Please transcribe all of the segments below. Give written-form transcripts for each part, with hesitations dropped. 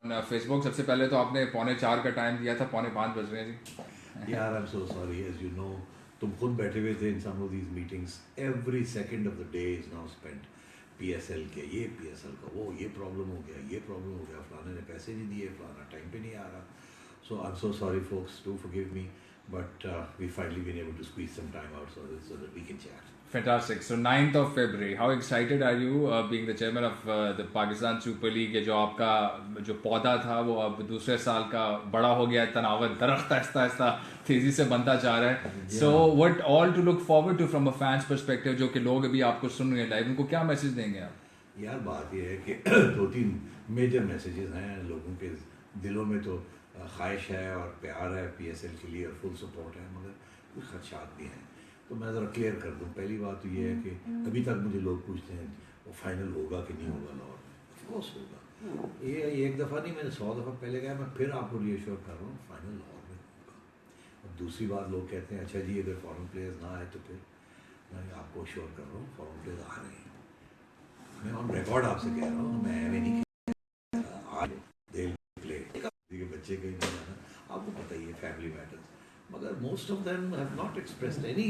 Facebook सबसे पहले तो आपने 3:45 का टाइम दिया था, 4:45 बज रहे हैं जी। यार I am so sorry as you know तुम खुद बैठे हुए थे in some of these meetings every second of the day is now spent PSL के ये पीएसएल का वो ये प्रॉब्लम हो गया ये प्रॉब्लम हो गया फलाने ने पैसे नहीं दिए फलाना टाइम पे नहीं आ रहा so I am so sorry folks do forgive me but we finally been able to squeeze some time out so that we can chat. Fantastic. So 9th of February, how excited are you being the chairman of the Pakistan Super League? ये जो आपका जो पौधा था वो अब दूसरे साल का बड़ा हो गया है, तनावर दरख्त आहिस्ता आहिस्ता तेजी से बनता जा रहा है. So what all to look forward to from a fans perspective, जो कि लोग अभी आपको सुन रहे हैं लाइव, उनको क्या मैसेज देंगे आप? यार बात यह है कि दो तीन मेजर मैसेजेस हैं लोगों के दिलों में तो ख्वाहिश है और प्यार है पीएसएल के लिए और फुल सपोर्ट है मगर कुछ खदशात भी हैं तो मैं ज़रा क्लियर कर दूं. पहली बात तो ये है कि अभी तक मुझे लोग पूछते हैं वो फाइनल होगा कि नहीं होगा लाहौर में. ऑफकोर्स होगा. ये एक दफ़ा नहीं मैंने 100 दफ़ा पहले कहा मैं फिर आपको रिएश्योर कर रहा हूँ फाइनल लाहौर में होगा. और दूसरी बात लोग कहते हैं अच्छा जी अगर फॉरेन प्लेयर्स ना आए तो फिर मैं आपको श्योर कर रहा हूँ फॉरेन प्लेयर्स आ रहे हैं. मैं ऑन रिकॉर्ड आपसे कह रहा हूँ मैं एवे नहीं आज दिल प्ले बच्चे कहीं नहीं जाना आपको पता ही है फैमिली मैटर्स मगर most of them have not expressed any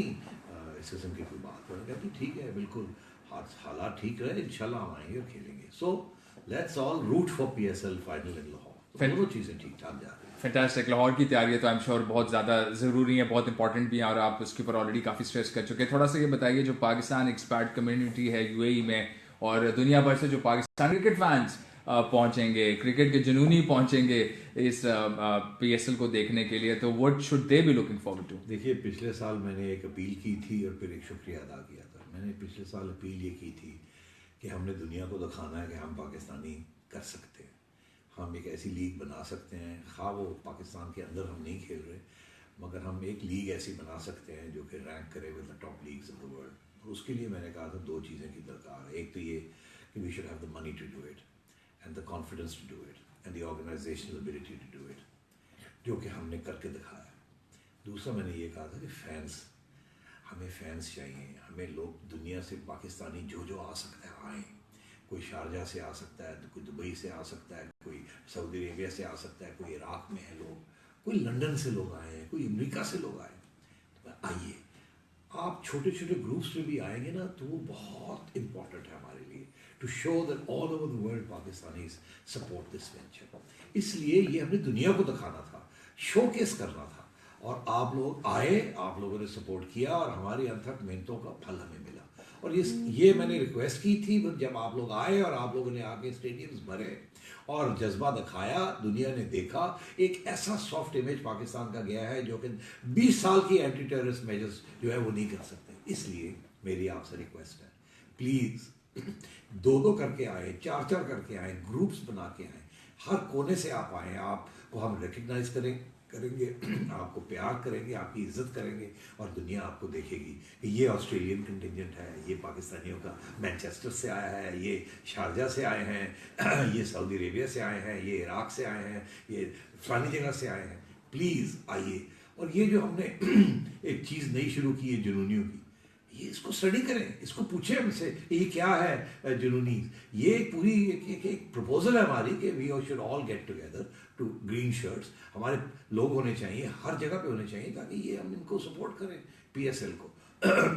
इस किस्म की कोई बात. मैंने कहा ठीक है बिल्कुल हालात ठीक रहे इंशाल्लाह हम आएंगे और खेलेंगे. So let's all root for PSL final in Lahore. दोनों चीज़ें ठीक ठाक जा रही हैं. फैंटास्टिक. लाहौर की तैयारी है तो आई एम श्योर बहुत ज़्यादा ज़रूरी है, बहुत इंपॉर्टेंट भी है और आप उसके ऊपर ऑलरेडी काफ़ी स्ट्रेस कर चुके हैं. थोड़ा सा ये बताइए जो पाकिस्तान एक्सपैट कम्युनिटी है यूएई में और दुनिया भर से जो पाकिस्तान क्रिकेट फैंस पहुंचेंगे, क्रिकेट के जुनूनी पहुंचेंगे इस पीएसएल को देखने के लिए, तो what should they be looking forward to? देखिए पिछले साल मैंने एक अपील की थी और फिर एक शुक्रिया अदा किया था. मैंने पिछले साल अपील ये की थी कि हमने दुनिया को दिखाना है कि हम पाकिस्तानी कर सकते हैं. हम एक ऐसी लीग बना सकते हैं खा वो पाकिस्तान के अंदर हम नहीं खेल रहे मगर हम एक लीग ऐसी बना सकते हैं जो कि रैंक करे with the top leagues of the world. उसके लिए मैंने कहा था दो चीज़ें की दरकार है. एक तो ये कि we should have the money to do it and the confidence to do it and the organisational ability to do it जो कि हमने करके दिखाया. दूसरा मैंने ये कहा था कि फैंस हमें फैंस चाहिए. हमें लोग दुनिया से पाकिस्तानी जो आ सकता है आए. कोई शारजा से आ सकता है तो कोई दुबई से आ सकता है कोई सऊदी अरेबिया से आ सकता है कोई इराक में है लोग कोई लंदन से लोग आए हैं कोई अमेरिका से लोग आए. तो आइए आप छोटे छोटे ग्रुप्स में भी आएंगे ना तो वो बहुत इंपॉर्टेंट है हमारे लिए to show that all over the world Pakistanis support this venture. इसलिए ये हमने दुनिया को दिखाना था शोकेस करना था और आप लोग आए आप लोगों ने सपोर्ट किया और हमारी अथक मेहनतों का फल हमें मिला. और ये मैंने रिक्वेस्ट की थी जब आप लोग आए और आप लोगों ने आके स्टेडियम्स भरे और जज्बा दिखाया दुनिया ने देखा. एक ऐसा सॉफ्ट इमेज पाकिस्तान का गया है जो कि 20 साल की एंटी टेररिस्ट मेजर्स जो है वो नहीं कर सकते. इसलिए मेरी आपसे रिक्वेस्ट है प्लीज़ दो करके आए चार करके आए ग्रुप्स बना के आए. हर कोने से आप आए आपको हम रिकग्नाइज करेंगे आपको प्यार करेंगे आपकी इज्जत करेंगे और दुनिया आपको देखेगी कि ये ऑस्ट्रेलियन कंटिजेंट है ये पाकिस्तानियों का मैनचेस्टर से आया है ये शारजा से आए हैं ये सऊदी अरेबिया से आए हैं ये इराक से आए हैं ये फलानी जगह से आए हैं. प्लीज़ आइए. और ये जो हमने एक चीज़ नई शुरू की है जुनूनियों की ये इसको स्टडी करें इसको पूछें हमसे ये क्या है जुनूनी. ये पूरी एक प्रपोजल है हमारी कि we should all get together to green shirts. हमारे लोग होने चाहिए हर जगह पे होने चाहिए ताकि ये हम इनको सपोर्ट करें पीएसएल को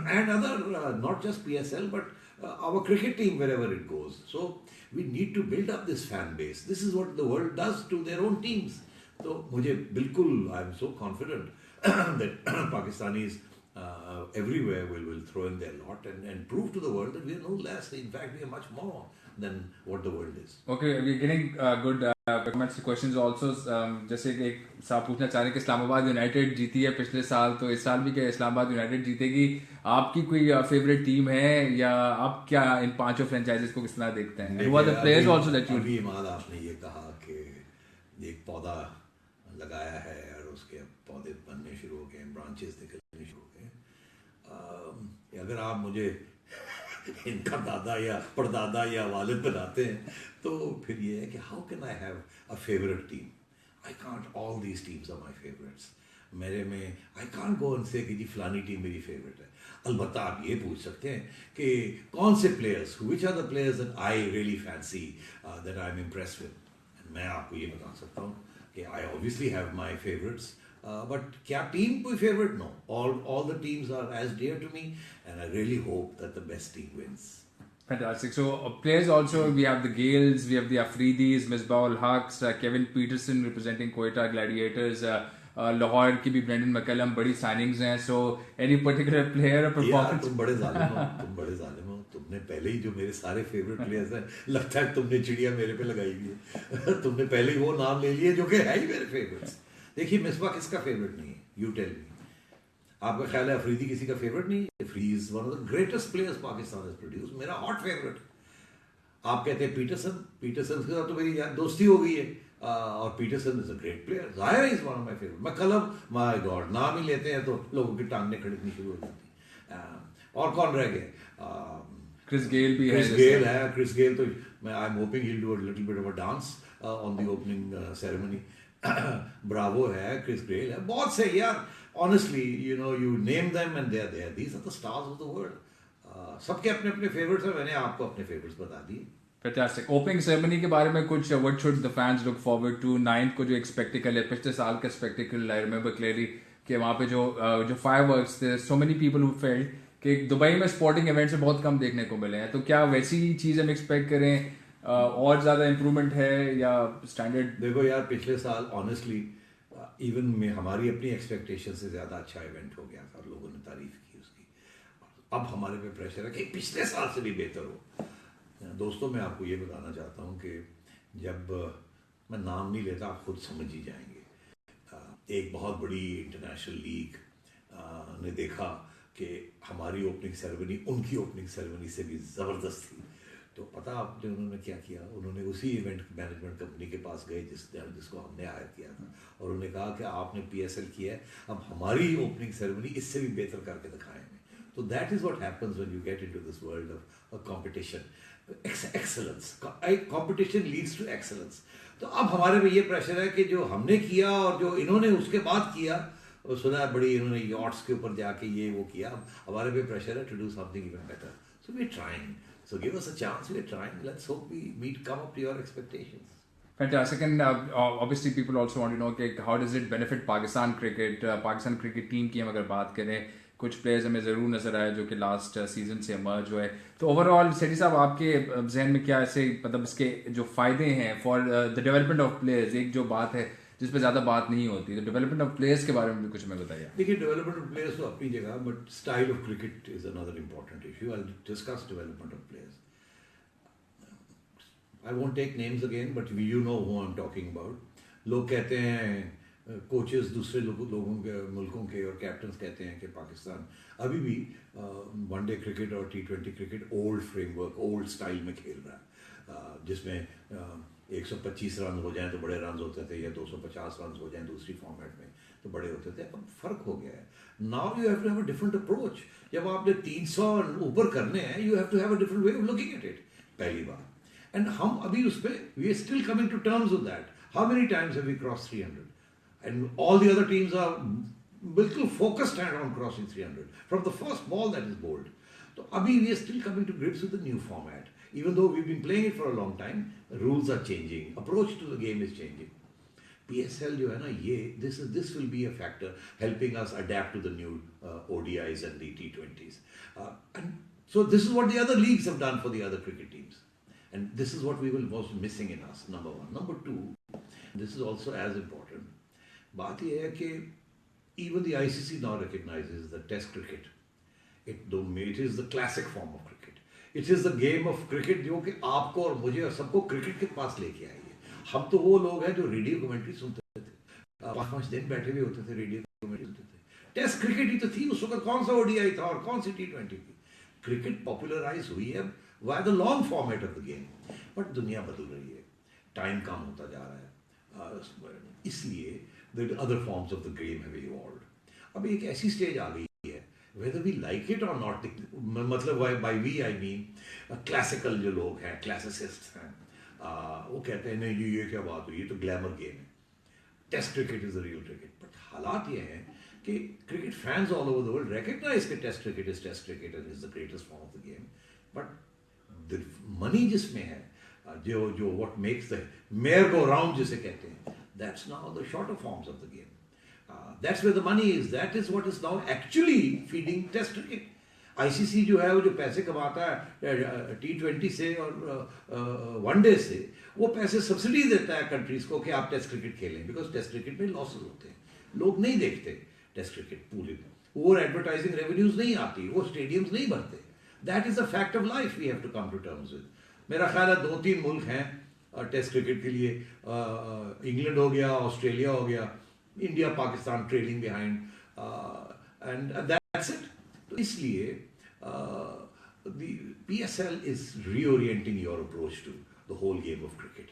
and other not just PSL but our cricket team wherever it goes. So we need to build up this fan base. This is what the world does to their own teams. तो मुझे बिल्कुल I am so confident that Pakistanis everywhere will throw in their lot and prove to the world that we are no less. In fact, we are much more than what the world is. Okay, we're getting good comments questions also. जैसे कि एक साहब पूछना चाह रहे हैं कि Islamabad United जीती है पिछले साल तो इस साल भी क्या इस्लामाबाद यूनाइटेड जीतेगी? आपकी कोई फेवरेट टीम है या आप क्या इन पांचों फ्रेंचाइजीज को किस तरह देखते हैं? Who are the players also that you? अभी इमाद आपने ये कहा कि एक पौधा लगाया है और उसके पौधे बनने शुरू हो गए ब्रांचेस निकलने शुरू हो गए. अगर आप मुझे इनका दादा या परदादा या वालिद बनाते हैं तो फिर ये है कि how can I have a favourite team. I can't. All these teams are my favourites. मेरे में आई कांट गो एंड से कि जी फलानी टीम मेरी फेवरेट है. अलबत्ता आप ये पूछ सकते हैं कि कौन से players which are the players that I really fancy that I am impressed with. मैं आपको ये बता सकता हूँ कि I obviously have my favourites, but क्या टीम कोई favourite? No, all the teams are as dear to me, and I really hope that the best team wins. Fantastic. So players also, we have the Gales, we have the Afridis, Misbah ul Haqs, Kevin Peterson representing Quetta Gladiators, Lahore की भी Brendan McCallum, बड़ी signings हैं. So any particular player or यार performance? तुम बड़े जालिम हो, तुम बड़े जालिम हो। तुमने पहले ही जो मेरे सारे फेवरेट प्लेयर्स हैं, लगता है तुमने चिड़िया मेरे पे लगाई हुई है। तुमने पहले ही वो नाम ले लिए जो कि है ही मेरे फेवरेट्स। देखिए मिसबा किसका फेवरेट नहीं है? You tell me. आपका ख्याल है अफरीदी किसी का फेवरेट नहीं? Afridi is one of the greatest players Pakistan has produce, मेरा हॉट फेवरेट। आप कहते हैं पीटरसन के साथ तो मेरी दोस्ती हो गई है, और Pietersen is a great player, Zaheer is one of my favourite. McCullum, my God, नाम ही लेते हैं तो लोगों की टांगें खड़कनी शुरू हो जाती। और कौन रह गए? Chris Gale भी है। क्रिस गेल तो मैं I am hoping he will do a little bit of a dance on the opening ceremony. Bravo है, क्रिस गेल है, बहुत से यार। Honestly you know, you name them and they are there, these are the stars of the world. सबके अपने अपने favourites हैं, मैंने आपको अपने फेवरेट्स बता दिए। Fantastic. Opening ceremony के बारे में कुछ what should the fans look forward to? 9th को जो एक spectacle है, पिछले साल का spectacle, I remember clearly कि वहाँ पे जो fireworks थे, so many people who felt कि दुबई में sporting events से बहुत कम देखने को मिले हैं, तो क्या वैसी चीज़ हम expect करें? और ज़्यादा improvement है या standard? देखो यार, पिछले साल ऑनेस्टली इवन में हमारी अपनी एक्सपेक्टेशन से ज़्यादा अच्छा इवेंट हो गया था, लोगों ने तारीफ की उसकी। अब हमारे पे प्रेशर है कि पिछले साल से भी बेहतर हो। दोस्तों, मैं आपको ये बताना चाहता हूँ कि जब मैं नाम नहीं लेता, आप खुद समझ ही जाएंगे। एक बहुत बड़ी इंटरनेशनल लीग ने देखा कि हमारी ओपनिंग सेरेमनी उनकी ओपनिंग सेरेमनी से भी ज़बरदस्त थी, तो पता आपने उन्होंने क्या किया? उन्होंने उसी इवेंट मैनेजमेंट कंपनी के पास गए जिसको हमने हायर किया था, और उन्होंने कहा कि आपने PSL किया है, अब हमारी ओपनिंग सेरेमनी इससे भी बेहतर करके दिखाएंगे। तो that is what happens when you get into this world of competition. Excellence, competition leads to excellence. तो अब हमारे पे ये प्रेशर है कि जो हमने किया और जो इन्होंने उसके बाद किया, और सुना बड़ी इन्होंने यॉट्स के ऊपर जाके ये वो किया, अब हमारे पे प्रेशर है to do something even better. So we are trying, so give us a chance, we are trying, let's hope we come up to your expectations. Fantastic. And obviously people also want to know कि how does it benefit Pakistan cricket? Pakistan cricket team की हम अगर बात करें, कुछ players हमें ज़रूर नज़र आए जो कि लास्ट सीजन से emerge हुए, तो ओवरऑल सेठी साहब आपके जहन में क्या ऐसे मतलब इसके जो फ़ायदे हैं for the development of players? एक जो बात है जिस पे ज़्यादा बात नहीं होती, तो डेवलपमेंट ऑफ प्लेयर्स के बारे में भी कुछ हमें बताइए। देखिए, डेवलपमेंट ऑफ प्लेयर्स तो अपनी जगह, but style of cricket is another important issue. I will discuss development of players. I won't take names again, but you know who I'm talking about. लोग कहते हैं, कोचेस दूसरे लोगों के मुल्कों के और कैप्टन्स कहते हैं कि पाकिस्तान अभी भी वनडे क्रिकेट और T20 cricket old framework, old style में खेल रहा है, जिसमें 125 रन हो जाएं तो बड़े रन होते थे, या 250 रन हो जाएं दूसरी फॉर्मेट में तो बड़े होते थे। अब फ़र्क हो गया है। Now you have to have a different approach. जब आपने 300 ऊपर करने हैं, you have to have a different way of looking at it, पहली बार। And हम अभी उस पे we are still coming to terms with that. How many times have we crossed 300? And all the other teams are बिल्कुल focused on crossing 300 from the first ball that is bowled. तो अभी we are still coming to grips with the new format. Even though we've been playing it for a long time, rules are changing, approach to the game is changing. PSL जो है ना, ये this will be a factor helping us adapt to the new ODIs and the T20s. And so this is what the other leagues have done for the other cricket teams. And this is what we was missing in us, number one. Number two, this is also as important. बात ये है कि even the ICC now recognizes the Test cricket. It is the classic form of cricket. It is the game of cricket जो कि आपको और मुझे और सबको क्रिकेट के पास लेके आई है। हम तो वो लोग हैं जो रेडियो कमेंट्री सुनते थे, 5-5 दिन बैठे हुए होते थे, रेडियो कमेंट्री सुनते थे। टेस्ट क्रिकेट ही तो थी उस वक्त, कौन सा ODI था और कौन सी T20 थी। क्रिकेट पॉपुलराइज हुई है by the long format of the game, but दुनिया बदल रही है, टाइम कम होता जा रहा है, इसलिए the other forms of the game have evolved. अब एक ऐसी स्टेज आ गई है, whether we like it or not, मतलब by we I mean classical जो लोग हैं, classicists हैं, वो कहते हैं नहीं ये क्या बात हुई, ये तो ग्लैमर गेम है, test cricket is the real cricket. But हालात ये हैं कि cricket fans all over the world recognise कि test cricket is the greatest form of the game, but money जिसमें है, जो जो what makes the mare go round जिसे कहते हैं, that's now the shorter forms of the game. That's where the money is. That is what is now actually feeding test cricket. ICC जो है वो जो पैसे कमाता है T20 से और वनडे से, वो पैसे सब्सिडी देता है कंट्रीज को कि आप टेस्ट क्रिकेट खेलें, बिकॉज टेस्ट क्रिकेट में लॉसेस होते हैं, लोग नहीं देखते टेस्ट क्रिकेट पूरे, वो एडवर्टाइजिंग रेवेन्यूज नहीं आती, वो स्टेडियम्स नहीं भरते. That is the fact of life we have to come to terms with. मेरा ख्याल है 2-3 मुल्क हैं टेस्ट क्रिकेट के लिए. इंग्लैंड हो गया, ऑस्ट्रेलिया हो गया, India Pakistan trailing behind, and that's it. तो इसलिए the PSL is reorienting your approach to the whole game of cricket,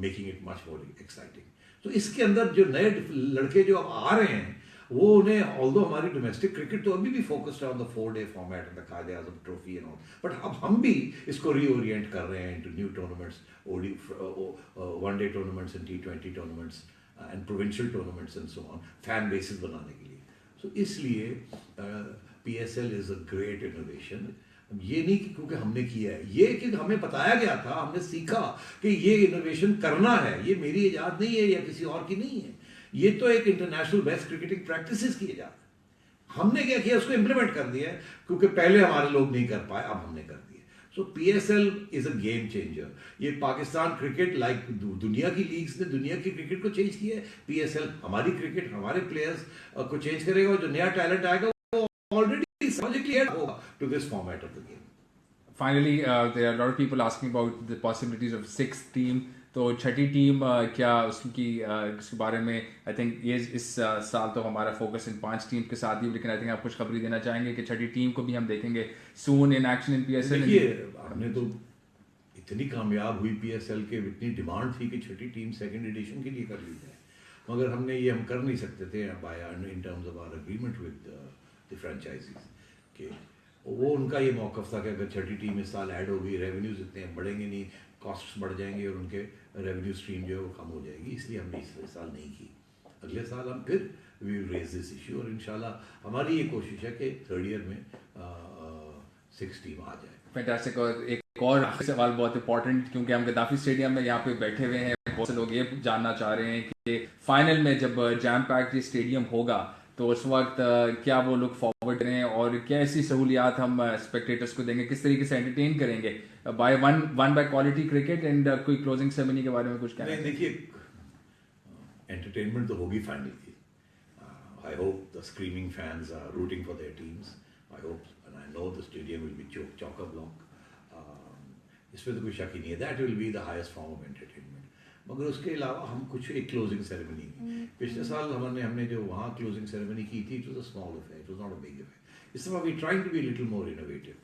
making it much more exciting. तो इसके अंदर जो नए लड़के जो अब आ रहे हैं, वो उन्हें ऑल्दो हमारी डोमेस्टिक क्रिकेट तो अभी भी फोकस्ड है on the 4-day format and the कायदे आजम ट्रॉफी एंड ऑल, बट अब हम भी इसको रीओरिएंट कर रहे हैं into new tournaments, one day tournaments and T20 tournaments and provincial tournaments and so on, fan basis बनाने के लिए. सो इसलिए PSL is a great innovation. ये नहीं कि क्योंकि हमने किया है, ये कि हमें बताया गया था, हमने सीखा कि ये इनोवेशन करना है. ये मेरी इजाद नहीं है या किसी और की नहीं है, ये तो एक इंटरनेशनल बेस्ट क्रिकेटिंग प्रैक्टिसेस की इजाद है. हमने क्या किया, उसको इम्प्लीमेंट कर दिया है, क्योंकि पहले हमारे लोग नहीं कर पाए, अब हमने कर दिया. सो PSL is a game changer. ये पाकिस्तान क्रिकेट लाइक दुनिया की लीग्स ने दुनिया की क्रिकेट को चेंज किया है. PSL हमारी क्रिकेट, हमारे प्लेयर्स को चेंज करेगा. जो नया टैलेंट आएगा already logically to this format of the game. Finally, there are a lot of people asking about the possibilities of sixth team. तो छठी टीम क्या उसकी इसके बारे में आई थिंक ये इस साल तो हमारा फोकस इन 5 टीम के साथ ही, लेकिन आई थिंक आप कुछ खबरी देना चाहेंगे कि छठी टीम को भी हम देखेंगे सून इन एक्शन इन PSL. देखिए, हमने तो इतनी कामयाब हुई PSL के, इतनी डिमांड थी कि छठी टीम सेकंड एडिशन के लिए कर ली जाए, मगर हमने ये हम कर नहीं सकते थे in terms of our agreement with the franchises के. वो उनका ये मौक़िफ़ था कि अगर छठी टीम इस साल ऐड होगी, रेवेन्यूज इतने बढ़ेंगे नहीं, कॉस्ट्स बढ़ जाएंगे और उनके रेवेन्यू स्ट्रीम जो है वो कम हो जाएगी, इसलिए हमने इस साल नहीं की. अगले साल हम फिर we will raise this issue, और इंशाल्लाह हमारी ये कोशिश है कि थर्ड ईयर में 6 टीम आ जाए. फैंटास्टिक. और एक और सवाल बहुत इंपॉर्टेंट, क्योंकि हम गद्दाफी स्टेडियम में यहाँ पे बैठे हुए हैं, बहुत से लोग ये जानना चाह रहे हैं कि फाइनल में जब जैम पैक्ड स्टेडियम होगा तो उस वक्त क्या वो लुक फॉरवर्ड करें और क्या ऐसी सहूलियात हम स्पेक्टेटर्स को देंगे, किस तरीके से एंटरटेन करेंगे बाय क्वालिटी क्रिकेट, एंड कोई क्लोजिंग सेरेमनी के बारे में कुछ कहना है? देखिए, एंटरटेनमेंट तो होगी फाइनल की. I hope the screaming fans are rooting for their teams. I hope and I know the stadium will be chock a block. इसमें तो कोई शक ही नहीं है, that will be the highest form of entertainment. मगर उसके अलावा हम कुछ एक क्लोजिंग सेरेमनी, पिछले साल हमने जो वहाँ क्लोजिंग सेरेमनी की थी, it was a small affair, it was not a big affair. इस दफ़ा we trying to be little more innovative.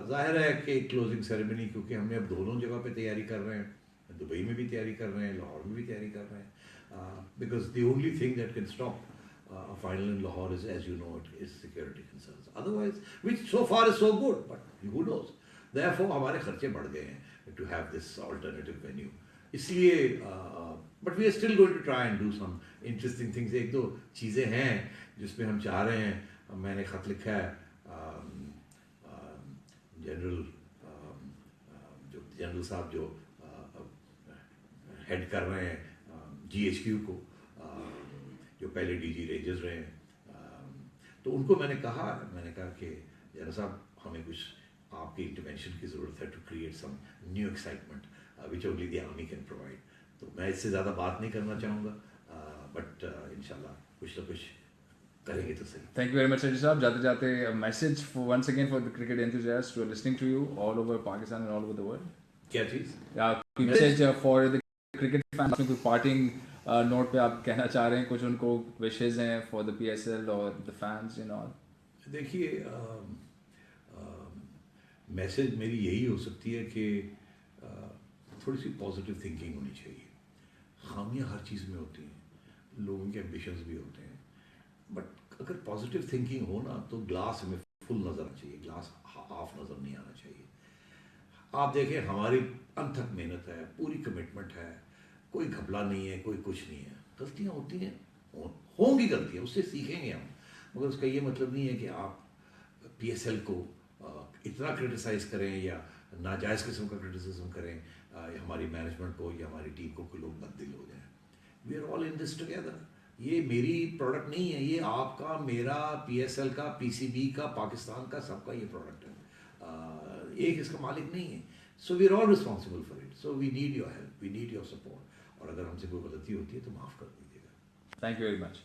जाहिर है कि क्लोजिंग सेरेमनी, क्योंकि हमने अब दोनों जगह पे तैयारी कर रहे हैं, दुबई में भी तैयारी कर रहे हैं, लाहौर में भी तैयारी कर रहे हैं, because the only thing that can stop a final in Lahore is, as you know, it is security concerns. Otherwise, which so far is so good, but who knows? Therefore, हमारे खर्चे बढ़ गए हैं to have this alternative venue. इसलिए but we are still going to try and do some interesting things. एक दो चीज़ें हैं जिसमें हम चाह रहे हैं. मैंने खत लिखा है जनरल साहब जो हेड कर रहे हैं GHQ को, जो पहले DG रेंजर्स रहे हैं, तो उनको मैंने कहा कि जनरल साहब, हमें कुछ आपकी इंटरवेंशन की ज़रूरत है to create some new excitement which only the army can provide. तो मैं इससे ज़्यादा बात नहीं करना चाहूँगा, बट इंशाल्लाह कुछ ना कुछ करेंगे तो सही. Thank you very much sir साहब. जाते जाते message once again for the cricket enthusiasts who are listening to you all over Pakistan and all over the world. क्या चीज़? Message for the cricket fans, कोई पार्टिंग नोट पे आप कहना चाह रहे हैं, कुछ उनको विशेज हैं फॉर द PSL और द फैंस एंड ऑल? देखिए, मैसेज मेरी यही हो सकती है कि थोड़ी सी पॉजिटिव थिंकिंग होनी चाहिए. खामियां हर चीज़ में होती हैं, लोगों के एम्बिशंस भी होते हैं, बट अगर पॉजिटिव थिंकिंग हो ना तो ग्लास हमें फुल नज़र आना चाहिए, ग्लास हाफ नज़र नहीं आना चाहिए. आप देखें, हमारी अनथक मेहनत है, पूरी कमिटमेंट है, कोई घपला नहीं है, कोई कुछ नहीं है. गलतियाँ होती हैं, होंगी गलतियाँ, उससे सीखेंगे हम, मगर उसका ये मतलब नहीं है कि आप PSL को इतना क्रिटिसाइज़ करें या नाजायज़ किस्म का क्रिटिसिज्म करें हमारी मैनेजमेंट को या हमारी टीम को, कोई लोग बददिल हो जाएं। We are all in this together. ये मेरी प्रोडक्ट नहीं है, ये आपका, मेरा, PSL का, PCB का, पाकिस्तान का, सबका ये प्रोडक्ट है। एक इसका मालिक नहीं है। So we are all responsible for it. So we need your help, we need your support. और अगर हमसे कोई गलती होती है तो माफ़ कर दीजिएगा। Thank you very much.